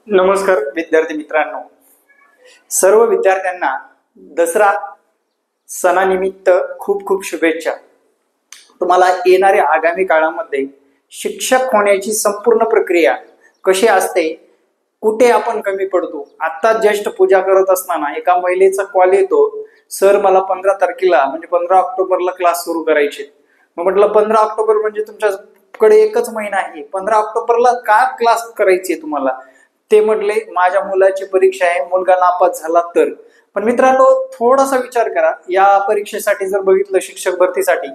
नमस्कार विद्यार्थी मित्रांनो, सर्व विद्यार्थ्यांना दसरा सणानिमित्त खूप खूप शुभेच्छा। तुम्हाला येणाऱ्या आगामी काळामध्ये शिक्षक होण्याची संपूर्ण प्रक्रिया कशी असते, कुठे आपण कमी पडतो। आता जस्ट पूजा करत असताना एका महिलेचा कॉल येतो, सर मला 15 तारखेला म्हणजे 15 ऑक्टोबरला क्लास सुरू करायचे। मग म्हटलं 15 ऑक्टोबर म्हणजे तुमच्याकडे एकच महिना आहे, 15 ऑक्टोबरला का क्लास करायचे तुम्हाला? ते म्हटले माझ्या मुलाची परीक्षा आहे, मुलगा नापास झाला तर। पण मित्रांनो थोडासा विचार करा, या परीक्षेसाठी जर बघितलं शिक्षक भरतीसाठी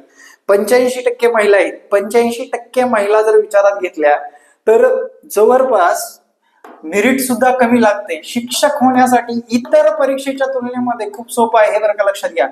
85% महिला आहेत। 85% महिला जर विचारात घेतल्या तर जवळपास मेरिट सुद्धा कमी लागते। शिक्षक होण्यासाठी इतर परीक्षेच्या तुलनेमध्ये खूप सोपं आहे, हे बरं का लक्षात घ्या।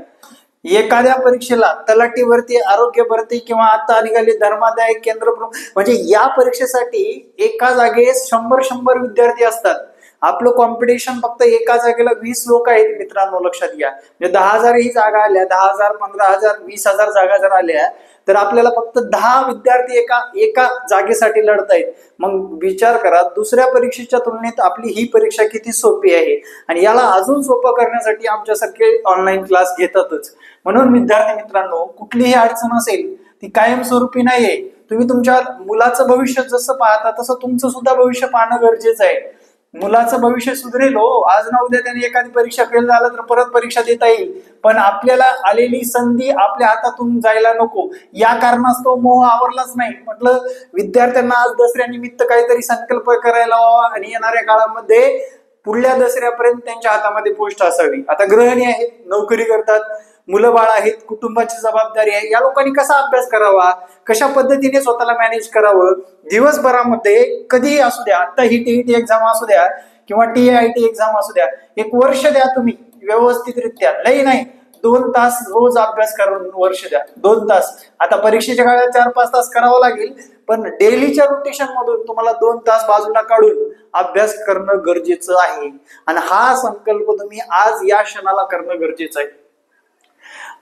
एखाद्या परीक्षेला तलाठी भरती, आरोग्य भरती किंवा आता निघाली धर्मादाय केंद्र म्हणजे या परीक्षेसाठी एका जागेस 100 विद्यार्थी असतात। आपलं कॉम्पिटिशन फक्त एका जागेला 20 लोक आहेत मित्रांनो, लक्षात घ्या। म्हणजे 10,000 ही जागा आल्या, 10,000 15,000 20,000 जागा जर आल्या तर आपल्याला फक्त 10 विद्यार्थी एका जागेसाठी लढतायत। मग विचार करा, दुसऱ्या परीक्षेच्या तुलनेत आपली ही परीक्षा किती सोपी आहे। आणि याला अजून सोपं करण्यासाठी आमच्यासारखे ऑनलाईन क्लास घेतातच। म्हणून विद्यार्थी मित्रांनो, कुठलीही अडचण असेल ती कायमस्वरूपी नाहीये। तुम्ही तुमच्या मुलाचं भविष्य जसं पाहता तसं तुमचं सुद्धा भविष्य पाहणं गरजेचं आहे। मुलाचं भविष्य सुधरेल हो, आज ना उद्या त्याने एखादी परीक्षा फेल झाला तर परत परीक्षा देता येईल, पण आपल्याला आलेली संधी आपल्या हातातून जायला नको, या कारणास्तव मोह आवरलाच नाही। म्हटलं विद्यार्थ्यांना आज दसऱ्यानिमित्त काहीतरी संकल्प करायला हवा आणि येणाऱ्या काळामध्ये पुढल्या दसऱ्यापर्यंत त्यांच्या हातामध्ये पोस्ट असावी। आता गृहिणी आहेत, नोकरी करतात, मुलं बाळ आहेत, कुटुंबाची जबाबदारी आहे, या लोकांनी कसा अभ्यास करावा, कशा पद्धतीने स्वतःला मॅनेज करावं दिवसभरामध्ये कधीही असू द्या। आता ही टीईटी एक्झाम असू द्या किंवा टीआयटी एक्झाम असू द्या, एक वर्ष द्या तुम्ही व्यवस्थितरित्या, लई नाही 2 तास रोज अभ्यास करून वर्ष द्या, 2 तास। आता परीक्षेच्या काळात 4-5 तास करावं लागेल, पण डेलीच्या रोटेशन मधून तुम्हाला 2 तास बाजूला काढून अभ्यास करणं गरजेचं आहे। आणि हा संकल्प तुम्ही आज या क्षणाला करणं गरजेचं आहे।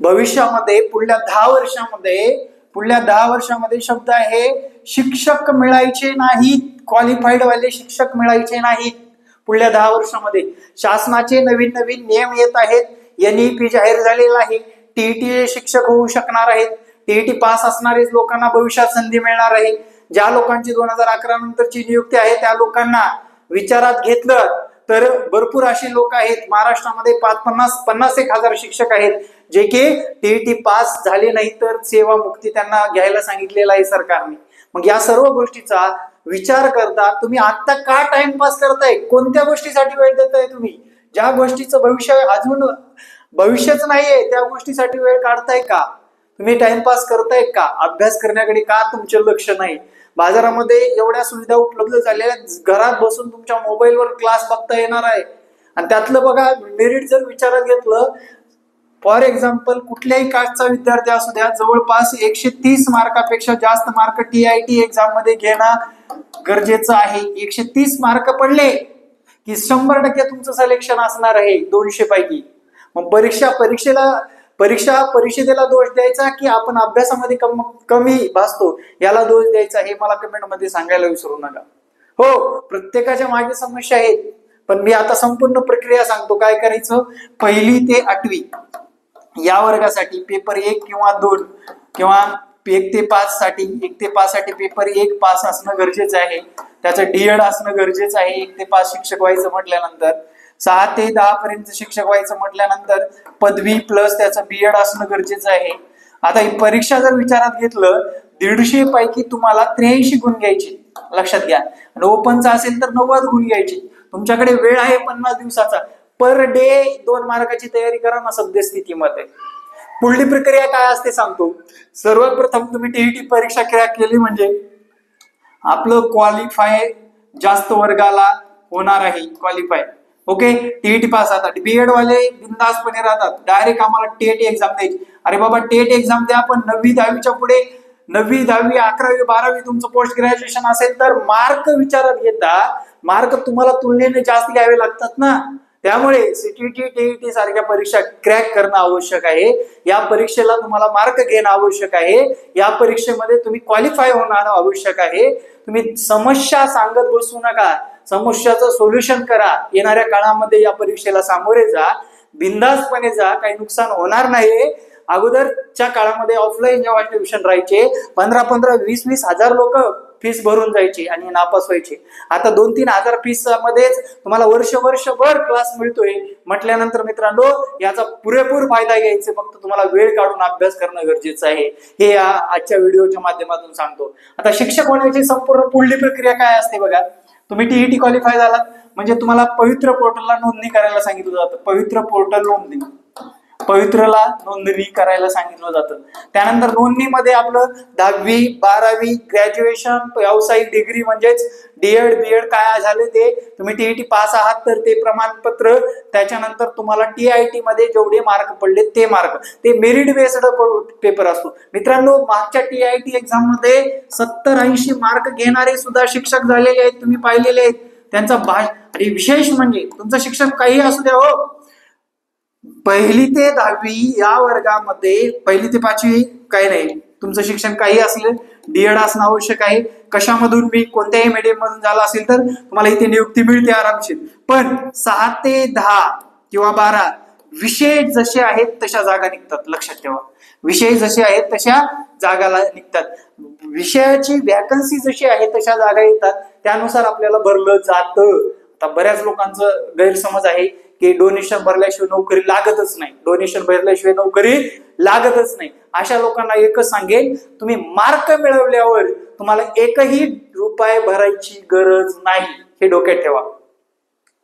भविष्यामध्ये पुढल्या 10 वर्षामध्ये शब्द आहे, शिक्षक मिळायचे नाहीत, क्वालिफाईड वाले शिक्षक मिळायचे नाहीत। पुढल्या 10 वर्षामध्ये शासनाचे नवीन नवीन नियम येत आहेत, एनईपी जाहीर झालेला आहे, टीईटी शिक्षक होऊ शकणार आहेत, टीईटी पास असणारे लोकांना भविष्यात संधी मिळणार आहे। ज्या लोकांची 2011 नंतरची नियुक्ती आहे त्या लोकांना विचारात घेतलं तर भरपूर असे लोक आहेत महाराष्ट्रामध्ये, 50-1,000 शिक्षक आहेत जे की टीईटी पास झाले नाही तर सेवा मुक्ती त्यांना घ्यायला सांगितलेलं आहे सरकारने। मग या सर्व गोष्टीचा विचार करता तुम्ही आता का टाइमपास करताय, कोणत्या गोष्टीसाठी वेळ देताय तुम्ही? ज्या गोष्टीचं भविष्य अजून भविष्यच नाहीये त्या गोष्टीसाठी वेळ काढताय का? तुम्ही टाइमपास करताय का? अभ्यास करण्याकडे का तुमचे लक्ष नाही? बाजारामध्ये एवढ्या सुविधा उपलब्ध झालेल्या, घरात बसून तुमच्या मोबाईलवर क्लास बघता येणार आहे। आणि त्यातलं बघा मेरिट जर विचारात घेतलं, फॉर एक्झाम्पल कुठल्याही कास्टचा विद्यार्थी असू द्या, जवळपास 130 मार्कापेक्षा जास्त मार्क टीआयटी एक्झाम मध्ये घेणं गरजेचं आहे। 130 मार्क पडले की 100% तुमचं सिलेक्शन असणार आहे 200 पैकी। मग परीक्षेला दोष द्यायचा की आपण अभ्यासामध्ये कमी भासतो याला दोष द्यायचा, हे मला कमेंट मध्ये सांगायला विसरू नका। हो, प्रत्येकाच्या मागे समस्या आहेत, पण मी आता संपूर्ण प्रक्रिया सांगतो काय करायचं। 1ली ते 8वी या वर्गासाठी पेपर 1 किंवा 2 किंवा 1 ते 5 साठी पेपर 1 पास असणं गरजेचं आहे, त्याचं डीएड असणं गरजेचं आहे। 1 ते 5 शिक्षक व्हायचं म्हटल्यानंतर, 6 ते 10 पर्यंत शिक्षक व्हायचं म्हटल्यानंतर पदवी प्लस त्याचं बीएड असणं गरजेचं आहे। आता ही परीक्षा जर विचारात घेतलं, 150 पैकी तुम्हाला 83 गुण घ्यायचे, लक्षात घ्या। आणि ओपनचा असेल तर 90 गुण घ्यायचे। तुमच्याकडे वेळ आहे 50 दिवसाचा, पर डे 2 मार्काची तयारी करा ना सद्यस्थितीमध्ये। पुढली प्रक्रिया काय असते सांगतो। सर्वप्रथम तुम्ही टीईटी परीक्षा क्रॅक केली म्हणजे आपलं क्वालिफाय जास्त वर्गाला होणार आहे, क्वालिफाय ओके। टीईटी पास, आता बीएड वाले बिंदासपणे राहतात, डायरेक्ट आम्हाला टेट एक्झाम द्यायची। अरे बाबा टेट एक्झाम द्या, पण 9वी 10वीच्या पुढे 9वी 10वी 11वी 12वी तुमचं पोस्ट ग्रॅज्युएशन असेल तर मार्क विचारात घेता, मार्क तुम्हाला तुलनेने जास्त घ्यावे लागतात ना। त्यामुळे सीटीटी टीईटी सारख्या परीक्षा क्रॅक करणं आवश्यक आहे। या परीक्षेला तुम्हाला मार्क घेणं आवश्यक आहे, या परीक्षेमध्ये तुम्ही क्वालिफाय होणं आवश्यक आहे। तुम्ही समस्या सांगत बसू नका, समस्याचं सोल्युशन करा. येणाऱ्या काळामध्ये या परीक्षेला सामोरे जा, बिंदासपणे जा, काही नुकसान होणार नाही. अगोदरच्या काळामध्ये ऑफलाईन जेव्हा ट्युशन राहायचे 15-15, 20-20 हजार लोक फीस भरून जायचे आणि नापास व्हायचे. आता 2-3 हजार फीस मध्येच तुम्हाला वर्षभर क्लास मिळतोय म्हटल्यानंतर मित्रांनो याचा पुरेपूर फायदा घ्यायचा. फक्त तुम्हाला वेळ काढून अभ्यास करणं गरजेचं आहे, हे आजच्या व्हिडिओच्या माध्यमातून सांगतो. आता शिक्षक होण्याची संपूर्ण पुढली प्रक्रिया काय असते बघा. तुम्ही टीईटी क्वालिफाय झालात म्हणजे तुम्हाला पवित्र पोर्टलला नोंदणी करायला सांगितलं जातं. पवित्रला नोंदणी करायला सांगितलं जातं. त्यानंतर नोंदणीमध्ये आपलं 10वी 12वी ग्रॅज्युएशन, व्यावसायिक डिग्री म्हणजेच डीएड बीएड काय झाले ते, तुम्ही टीईटी पास आहात तर ते प्रमाणपत्र, त्याच्यानंतर तुम्हाला टीआयटी मध्ये जेवढे मार्क पडले ते मार्क, ते मेरिट बेस्ड पेपर असतो. मित्रांनो मागच्या टीआयटी एक्झाम मध्ये 70-80 मार्क घेणारे सुद्धा शिक्षक झालेले आहेत, तुम्ही पाहिलेले आहेत. त्यांचा आणि विशेष म्हणजे तुमचं शिक्षण काही असू द्या हो, 1ली ते 10वी या वर्गामध्ये 1ली ते 5वी काही नाही, तुमचं शिक्षण काही असलं डीएड असणं आवश्यक आहे. कशामधून मी कोणत्याही मीडियम मधून झाला असेल तर तुम्हाला इथे नियुक्ती मिळते आरामशीर. पण 6 ते 10 किंवा 12 विषय जसे आहेत तशा जागा निघतात. लक्षात ठेवा, विषय जसे आहेत तशा जागाला निघतात. विषयाची वॅकन्सी जशी आहे तशा जागा येतात, त्यानुसार आपल्याला भरलं जातं. आता बऱ्याच लोकांचं गैरसमज आहे की डोनेशन भरल्याशिवाय नोकरी लागतच नाही, डोनेशन भरल्याशिवाय नोकरी लागतच नाही. अशा लोकांना एकच सांगेन, तुम्ही मार्क मिळवल्यावर तुम्हाला एकही रुपये भरायची गरज नाही, हे डोक्यात ठेवा.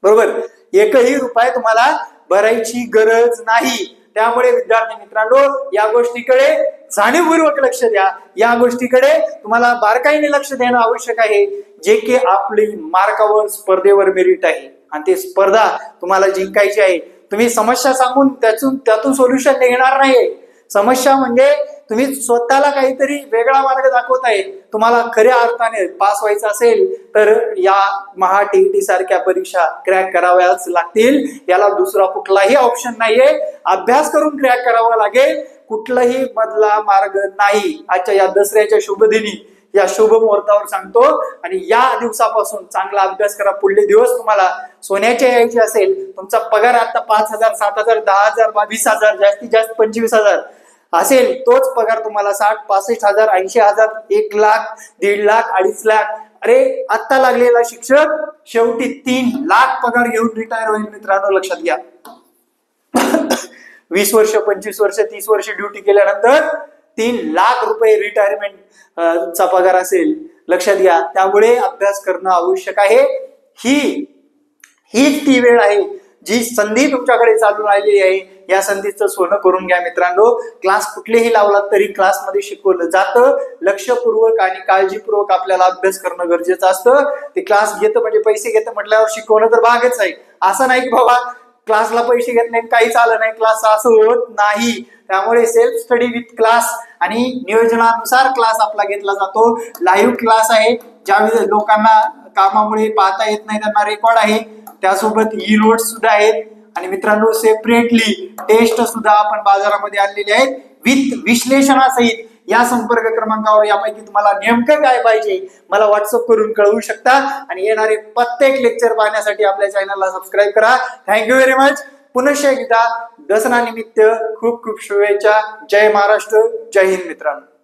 बरोबर, एकही रुपये तुम्हाला भरायची गरज नाही. त्यामुळे विद्यार्थी मित्रांनो या गोष्टीकडे जाणीवपूर्वक लक्ष द्या. या गोष्टीकडे तुम्हाला बारकाईने लक्ष देणं आवश्यक आहे, जे की आपली मार्कावर स्पर्धेवर मेरिट आहे आणि ते स्पर्धा तुम्हाला जिंकायची आहे. तुम्ही समस्या सांगून त्यातून सोल्युशन निघणार नाही. समस्या म्हणजे तुम्ही स्वतःला काहीतरी वेगळा मार्ग दाखवताय. तुम्हाला खऱ्या अर्थाने पास व्हायचं असेल तर या टीईटी सारख्या परीक्षा क्रॅक कराव्याच लागतील. याला दुसरा कुठलाही ऑप्शन नाहीये. अभ्यास करून क्रॅक करावा लागेल, कुठलाही मधला मार्ग नाही. आजच्या या दसऱ्याच्या शुभदिनी या शुभ मुहूर्तावर सांगतो आणि या दिवसापासून चांगला अभ्यास करा. पुढले दिवस तुम्हाला सोन्याचे यायचे असेल, तुमचा पगार आता 5,000 7,000 10,000 20,000 जास्तीत जास्त 25,000 असेल, तोच पगार तुम्हाला 60 65,000 80,000 1 लाख 1.5 लाख 2.5 लाख, अरे आत्ता लागलेला शिक्षक शेवटी 3 लाख पगार घेऊन रिटायर होईल. मित्रांनो लक्षात घ्या. 20 वर्ष 25 वर्ष 30 वर्ष ड्युटी केल्यानंतर 3 लाख रुपये रिटायरमेंट चा पगार असेल. लक्षात घ्या. त्यामुळे अभ्यास करणं आवश्यक आहे. हीच ती वेळ आहे, जी संधी तुमच्याकडे चालून आलेली आहे. या संधीचं सोनं करून घ्या मित्रांनो. क्लास कुठलेही लावला तरी क्लासमध्ये शिकवलं जातं. लक्षपूर्वक आणि काळजीपूर्वक आपल्याला अभ्यास करणं गरजेचं असतं. ते क्लास घेतं म्हणजे पैसे घेतं म्हटल्यावर शिकवणं तर भागच आहे. असं नाही की बाबा क्लासला पैसे घेत नाही काहीच आलं नाही, क्लास असं होत नाही. त्यामुळे सेल्फ स्टडी विथ क्लास आणि नियोजनानुसार क्लास आपला घेतला जातो. लाईव्ह क्लास आहे, ज्यावेळी लोकांना कामामुळे पाहता येत नाही त्यांना रेकॉर्ड आहे. त्यासोबत ई नोट्स सुद्धा आहेत आणि मित्रांनो सेपरेटली टेस्ट सुद्धा आपण बाजारामध्ये आणलेले आहेत विथ विश्लेषणासहित. या संपर्क क्रमांकावर यापैकी तुम्हाला नेमकं काय पाहिजे मला व्हॉट्सअप करून कळवू शकता आणि येणारे प्रत्येक लेक्चर पाहण्यासाठी आपल्या चॅनलला सबस्क्राईब करा. Thank you very much. पुनश्च एकदा दसरा निमित्त खूप खूप शुभेच्छा. जय महाराष्ट्र, जय हिंद मित्रांनो.